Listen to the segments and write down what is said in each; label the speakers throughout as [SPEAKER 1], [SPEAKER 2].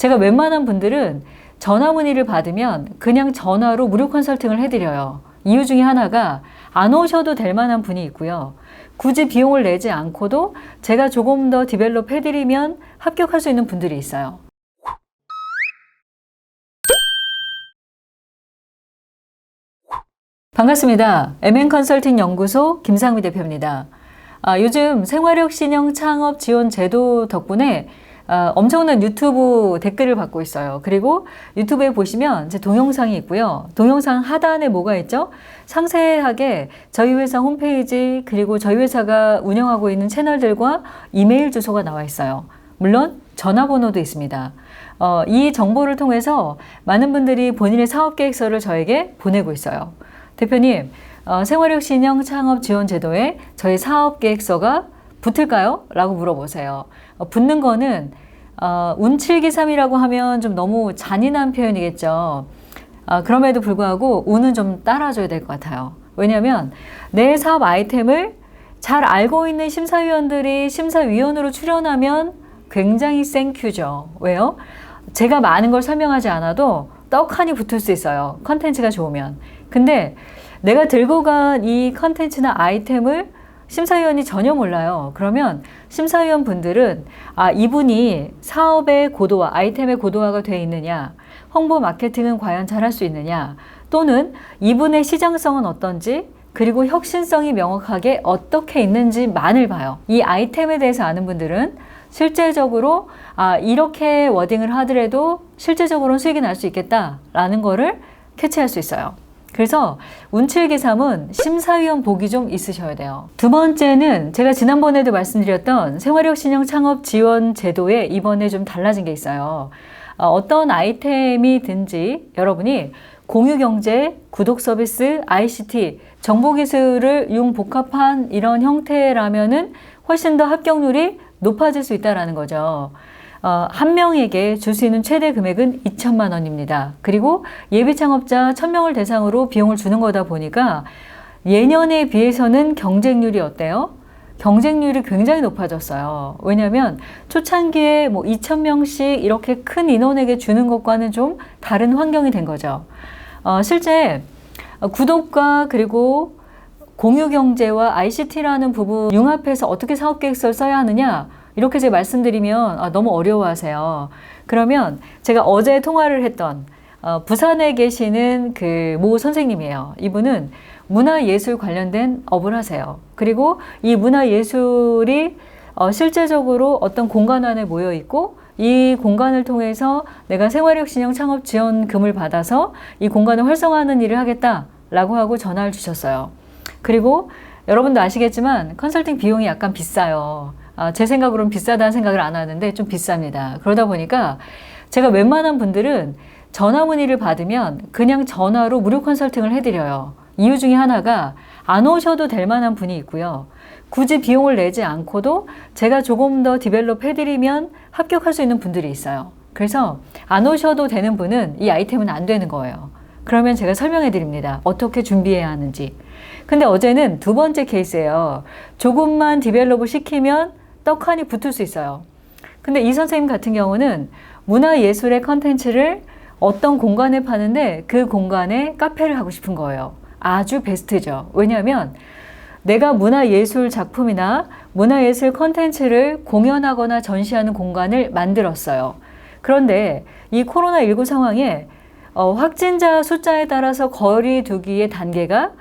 [SPEAKER 1] 제가 웬만한 분들은 전화 문의를 받으면 그냥 전화로 무료 컨설팅을 해드려요. 이유 중에 하나가 안 오셔도 될 만한 분이 있고요. 굳이 비용을 내지 않고도 제가 조금 더 디벨롭 해드리면 합격할 수 있는 분들이 있어요. 반갑습니다. MN컨설팅 연구소 김상미 대표입니다. 요즘 생활력 신형 창업 지원 제도 덕분에 엄청난 유튜브 댓글을 받고 있어요. 그리고 유튜브에 보시면 제 동영상이 있고요. 동영상 하단에 뭐가 있죠? 상세하게 저희 회사 홈페이지 그리고 저희 회사가 운영하고 있는 채널들과 이메일 주소가 나와 있어요. 물론 전화번호도 있습니다. 이 정보를 통해서 많은 분들이 본인의 사업계획서를 저에게 보내고 있어요. 대표님, 생활력 신형 창업 지원 제도에 저희 사업계획서가 붙을까요? 라고 물어보세요. 붙는 거는 운칠기삼이라고 하면 좀 너무 잔인한 표현이겠죠. 그럼에도 불구하고 운은 좀 따라줘야 될 것 같아요. 왜냐하면 내 사업 아이템을 잘 알고 있는 심사위원들이 심사위원으로 출연하면 굉장히 생큐죠. 왜요? 제가 많은 걸 설명하지 않아도 떡하니 붙을 수 있어요. 컨텐츠가 좋으면. 근데 내가 들고 간 이 컨텐츠나 아이템을 심사위원이 전혀 몰라요. 그러면 심사위원 분들은 이분이 사업의 고도화, 아이템의 고도화가 되어 있느냐, 홍보 마케팅은 과연 잘할 수 있느냐, 또는 이분의 시장성은 어떤지, 그리고 혁신성이 명확하게 어떻게 있는지만을 봐요. 이 아이템에 대해서 아는 분들은 실제적으로 이렇게 워딩을 하더라도 실제적으로는 수익이 날 수 있겠다라는 거를 캐치할 수 있어요. 그래서 운칠기삼은 심사위원 복이 좀 있으셔야 돼요. 두 번째는 제가 지난번에도 말씀드렸던 생활력 신형 창업 지원 제도에 이번에 좀 달라진 게 있어요. 어떤 아이템이든지 여러분이 공유경제, 구독서비스, ICT, 정보기술을 융복합한 이런 형태라면은 훨씬 더 합격률이 높아질 수 있다는 거죠. 한 명에게 줄 수 있는 최대 금액은 2천만 원입니다. 그리고 예비 창업자 1000명을 대상으로 비용을 주는 거다 보니까 예년에 비해서는 경쟁률이 어때요? 경쟁률이 굉장히 높아졌어요. 왜냐하면 초창기에 2,000명씩 이렇게 큰 인원에게 주는 것과는 좀 다른 환경이 된 거죠. 실제 구독과 그리고 공유경제와 ICT라는 부분 융합해서 어떻게 사업계획서를 써야 하느냐 이렇게 제가 말씀드리면 너무 어려워하세요. 그러면 제가 어제 통화를 했던 부산에 계시는 그 모 선생님이에요. 이분은 문화예술 관련된 업을 하세요. 그리고 이 문화예술이 실제적으로 어떤 공간 안에 모여 있고 이 공간을 통해서 내가 생활력 신형 창업 지원금을 받아서 이 공간을 활성화하는 일을 하겠다라고 하고 전화를 주셨어요. 그리고 여러분도 아시겠지만 컨설팅 비용이 약간 비싸요. 제 생각으로는 비싸다는 생각을 안 하는데 좀 비쌉니다. 그러다 보니까 제가 웬만한 분들은 전화 문의를 받으면 그냥 전화로 무료 컨설팅을 해드려요. 이유 중에 하나가 안 오셔도 될 만한 분이 있고요. 굳이 비용을 내지 않고도 제가 조금 더 디벨롭 해드리면 합격할 수 있는 분들이 있어요. 그래서 안 오셔도 되는 분은 이 아이템은 안 되는 거예요. 그러면 제가 설명해 드립니다. 어떻게 준비해야 하는지. 근데 어제는 두 번째 케이스예요. 조금만 디벨롭을 시키면 떡하니 붙을 수 있어요. 근데 이 선생님 같은 경우는 문화예술의 컨텐츠를 어떤 공간에 파는데 그 공간에 카페를 하고 싶은 거예요. 아주 베스트죠. 왜냐하면 내가 문화예술 작품이나 문화예술 컨텐츠를 공연하거나 전시하는 공간을 만들었어요. 그런데 이 코로나19 상황에 확진자 숫자에 따라서 거리 두기의 단계가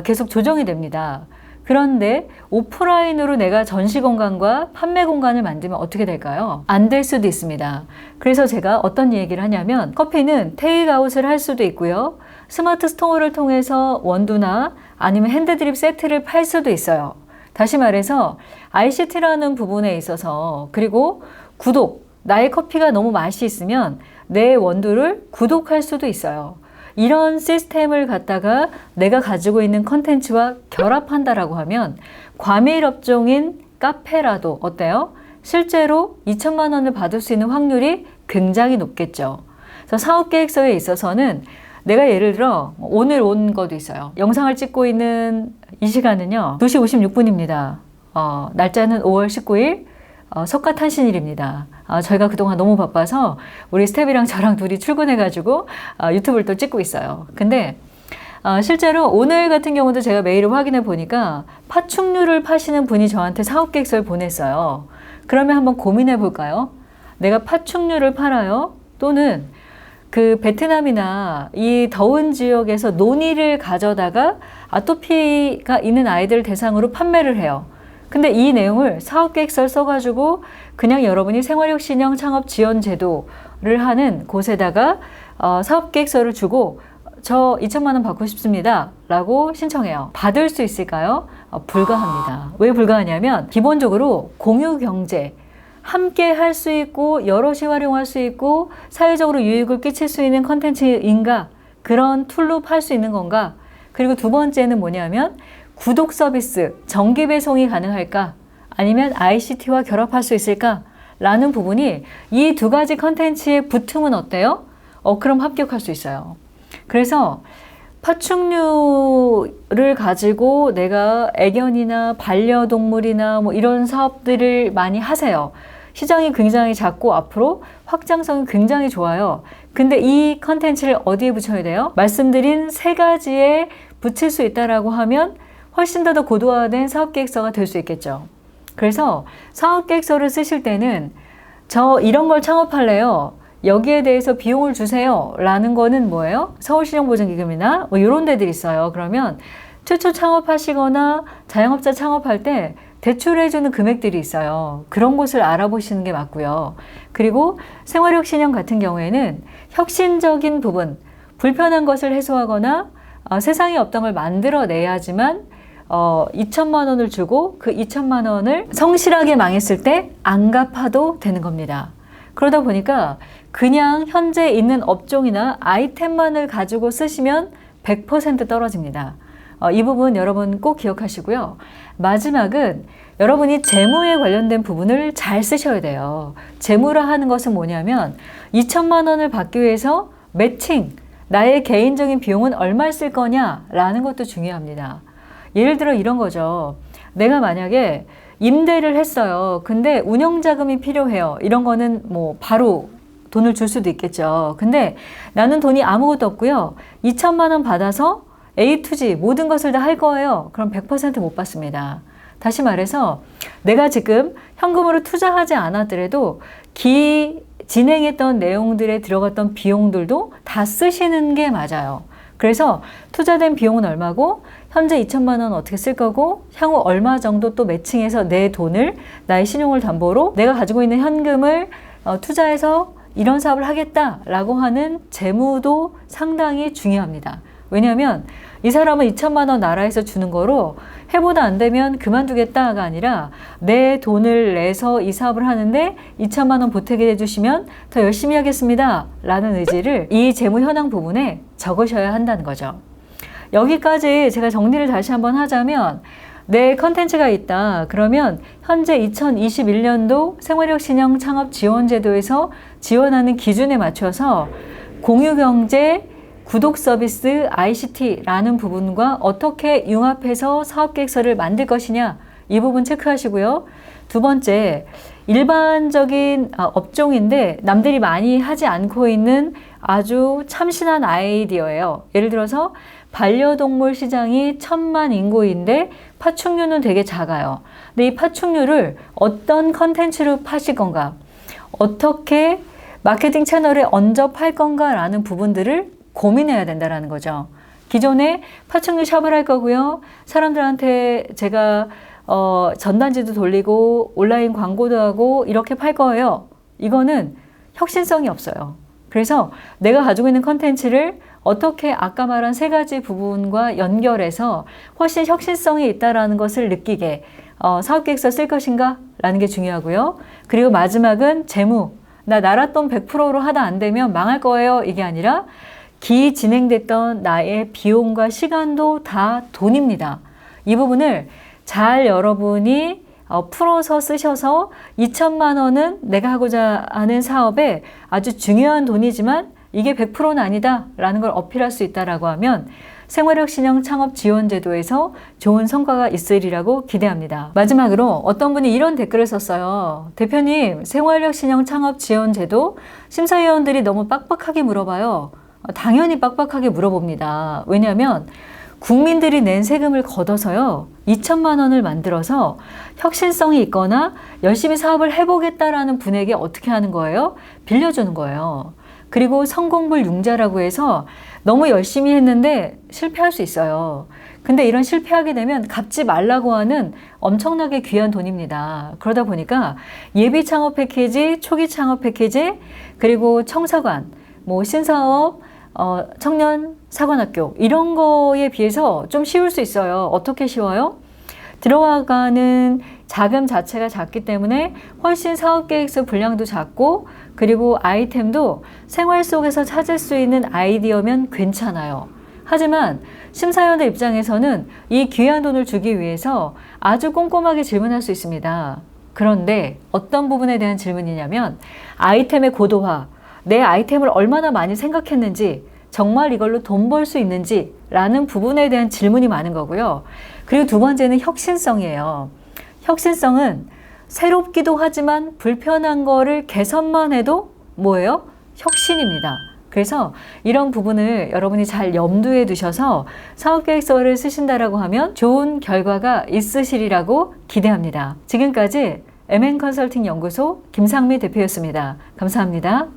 [SPEAKER 1] 계속 조정이 됩니다. 그런데 오프라인으로 내가 전시 공간과 판매 공간을 만들면 어떻게 될까요? 안 될 수도 있습니다. 그래서 제가 어떤 얘기를 하냐면 커피는 테이크아웃을 할 수도 있고요. 스마트 스토어를 통해서 원두나 아니면 핸드드립 세트를 팔 수도 있어요. 다시 말해서 ICT라는 부분에 있어서 그리고 구독, 나의 커피가 너무 맛이 있으면 내 원두를 구독할 수도 있어요. 이런 시스템을 갖다가 내가 가지고 있는 컨텐츠와 결합한다라고 하면 과밀 업종인 카페라도 어때요? 실제로 2천만 원을 받을 수 있는 확률이 굉장히 높겠죠. 그래서 사업계획서에 있어서는 내가 예를 들어 오늘 온 것도 있어요. 영상을 찍고 있는 이 시간은요 2시 56분입니다. 날짜는 5월 19일 석가탄신일입니다. 저희가 그동안 너무 바빠서 우리 스텝이랑 저랑 둘이 출근해가지고 유튜브를 또 찍고 있어요. 근데 실제로 오늘 같은 경우도 제가 메일을 확인해 보니까 파충류를 파시는 분이 저한테 사업 계획서를 보냈어요. 그러면 한번 고민해 볼까요? 내가 파충류를 팔아요? 또는 그 베트남이나 이 더운 지역에서 논이를 가져다가 아토피가 있는 아이들 대상으로 판매를 해요. 근데 이 내용을 사업계획서를 써가지고 그냥 여러분이 생활혁신형 창업 지원 제도를 하는 곳에다가 사업계획서를 주고 저 2천만 원 받고 싶습니다 라고 신청해요. 받을 수 있을까요? 불가합니다. 왜 불가하냐면 기본적으로 공유경제, 함께 할 수 있고 여럿이 활용할 수 있고 사회적으로 유익을 끼칠 수 있는 컨텐츠인가, 그런 툴로 팔 수 있는 건가, 그리고 두 번째는 뭐냐면 구독 서비스, 정기 배송이 가능할까, 아니면 ICT와 결합할 수 있을까 라는 부분이 이 두 가지 컨텐츠에 붙으면 어때요? 그럼 합격할 수 있어요. 그래서 파충류를 가지고 내가 애견이나 반려동물이나 뭐 이런 사업들을 많이 하세요. 시장이 굉장히 작고 앞으로 확장성이 굉장히 좋아요. 근데 이 컨텐츠를 어디에 붙여야 돼요? 말씀드린 세 가지에 붙일 수 있다라고 하면 훨씬 더 고도화된 사업계획서가 될 수 있겠죠. 그래서 사업계획서를 쓰실 때는 저 이런 걸 창업할래요, 여기에 대해서 비용을 주세요 라는 거는 뭐예요? 서울신용보증기금이나 뭐 이런 데들이 있어요. 그러면 최초 창업하시거나 자영업자 창업할 때 대출해주는 금액들이 있어요. 그런 곳을 알아보시는 게 맞고요. 그리고 생활혁신형 같은 경우에는 혁신적인 부분, 불편한 것을 해소하거나 세상에 없던 걸 만들어내야지만 2천만 원을 주고 그 2천만 원을 성실하게 망했을 때 안 갚아도 되는 겁니다. 그러다 보니까 그냥 현재 있는 업종이나 아이템만을 가지고 쓰시면 100% 떨어집니다. 이 부분 여러분 꼭 기억하시고요. 마지막은 여러분이 재무에 관련된 부분을 잘 쓰셔야 돼요. 재무라 하는 것은 뭐냐면 2천만 원을 받기 위해서 매칭, 나의 개인적인 비용은 얼마 쓸 거냐라는 것도 중요합니다. 예를 들어 이런 거죠. 내가 만약에 임대를 했어요. 근데 운영자금이 필요해요. 이런 거는 뭐 바로 돈을 줄 수도 있겠죠. 근데 나는 돈이 아무것도 없고요. 2천만 원 받아서 A to Z 모든 것을 다 할 거예요. 그럼 100% 못 받습니다. 다시 말해서 내가 지금 현금으로 투자하지 않았더라도 진행했던 내용들에 들어갔던 비용들도 다 쓰시는 게 맞아요. 그래서 투자된 비용은 얼마고 현재 2천만 원 어떻게 쓸 거고 향후 얼마 정도 또 매칭해서 내 돈을 나의 신용을 담보로 내가 가지고 있는 현금을 투자해서 이런 사업을 하겠다라고 하는 재무도 상당히 중요합니다. 왜냐하면 이 사람은 2천만 원 나라에서 주는 거로 해보다 안 되면 그만두겠다가 아니라 내 돈을 내서 이 사업을 하는데 2천만 원 보태게 해주시면 더 열심히 하겠습니다 라는 의지를 이 재무 현황 부분에 적으셔야 한다는 거죠. 여기까지 제가 정리를 다시 한번 하자면 내 컨텐츠가 있다. 그러면 현재 2021년도 생활혁신형 창업지원제도에서 지원하는 기준에 맞춰서 공유경제, 구독 서비스, ICT라는 부분과 어떻게 융합해서 사업계획서를 만들 것이냐, 이 부분 체크하시고요. 두 번째, 일반적인 업종인데 남들이 많이 하지 않고 있는 아주 참신한 아이디어예요. 예를 들어서 반려동물 시장이 1,000만 인구인데 파충류는 되게 작아요. 근데 이 파충류를 어떤 컨텐츠로 파실 건가, 어떻게 마케팅 채널에 얹어 팔 건가 라는 부분들을 고민해야 된다는 거죠. 기존에 파충류 샵을 할 거고요. 사람들한테 제가 전단지도 돌리고 온라인 광고도 하고 이렇게 팔 거예요. 이거는 혁신성이 없어요. 그래서 내가 가지고 있는 컨텐츠를 어떻게 아까 말한 세 가지 부분과 연결해서 훨씬 혁신성이 있다는 것을 느끼게 사업계획서 쓸 것인가 라는 게 중요하고요. 그리고 마지막은 재무. 나 나랏돈 100%로 하다 안 되면 망할 거예요. 이게 아니라 진행됐던 나의 비용과 시간도 다 돈입니다. 이 부분을 잘 여러분이 풀어서 쓰셔서 2천만 원은 내가 하고자 하는 사업에 아주 중요한 돈이지만 이게 100%는 아니다 라는 걸 어필할 수 있다라고 하면 생활혁신형 창업 지원 제도에서 좋은 성과가 있으리라고 기대합니다. 마지막으로 어떤 분이 이런 댓글을 썼어요. 대표님, 생활혁신형 창업 지원 제도 심사위원들이 너무 빡빡하게 물어봐요. 당연히 빡빡하게 물어봅니다. 왜냐하면 국민들이 낸 세금을 걷어서요, 2천만 원을 만들어서 혁신성이 있거나 열심히 사업을 해보겠다라는 분에게 어떻게 하는 거예요? 빌려주는 거예요. 그리고 성공불 융자라고 해서 너무 열심히 했는데 실패할 수 있어요. 근데 이런 실패하게 되면 갚지 말라고 하는 엄청나게 귀한 돈입니다. 그러다 보니까 예비 창업 패키지, 초기 창업 패키지, 그리고 청사관, 뭐 신사업, 청년 사관학교 이런 거에 비해서 좀 쉬울 수 있어요. 어떻게 쉬워요? 들어가는 자금 자체가 작기 때문에 훨씬 사업계획서 분량도 작고, 그리고 아이템도 생활 속에서 찾을 수 있는 아이디어면 괜찮아요. 하지만 심사위원들 입장에서는 이 귀한 돈을 주기 위해서 아주 꼼꼼하게 질문할 수 있습니다. 그런데 어떤 부분에 대한 질문이냐면 아이템의 고도화, 내 아이템을 얼마나 많이 생각했는지, 정말 이걸로 돈 벌 수 있는지 라는 부분에 대한 질문이 많은 거고요. 그리고 두 번째는 혁신성이에요. 혁신성은 새롭기도 하지만 불편한 거를 개선만 해도 뭐예요? 혁신입니다. 그래서 이런 부분을 여러분이 잘 염두에 두셔서 사업계획서를 쓰신다라고 하면 좋은 결과가 있으시리라고 기대합니다. 지금까지 MN컨설팅 연구소 김상미 대표였습니다. 감사합니다.